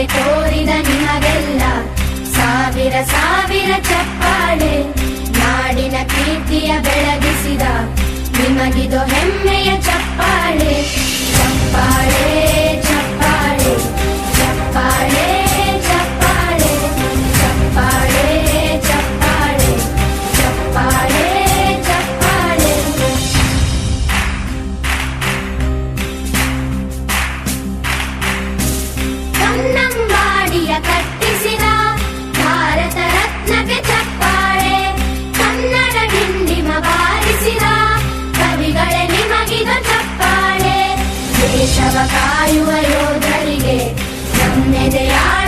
ತೋರಿದ ನಿಮಗೆಲ್ಲ ಸಾವಿರ ಸಾವಿರ ಚಪ್ಪಾಳೆ. ನಾಡಿನ ಕೀರ್ತಿಯ ಬೆಳಗಿಸಿದ ನಿಮಗಿದು ಹೆಮ್ಮೆಯ ಚಪ್ಪಾಳೆ. ಚಪ್ಪಾಳೆ ಚಪ್ಪಾಳೆ ಚಪ್ಪಾಳೆ ಚಪ್ಪಾಳೆ ಚಪ್ಪಾಳೆ ಚಪ್ಪಾಳೆ ಚಪ್ಪಾಳೆ ಚಪ್ಪಾಳೆ. ಕನ್ನಂಬಾಡಿಯ ಕಟ್ಟಿಸಿದ ಭಾರತ ರತ್ನಕ್ಕೆ ಚಪ್ಪಾಳೆ. ಕನ್ನಡ ಡಿಂಡಿಮ ಬಾರಿಸಿದ ಕವಿಗಳೇ ನಿಮಗಿದು ಚಪ್ಪಾಳೆ. ದೇಶವ ಕಾಯುವ ಯೋಧರಿಗೆ ನಮ್ಮೆದೆಯಾಳ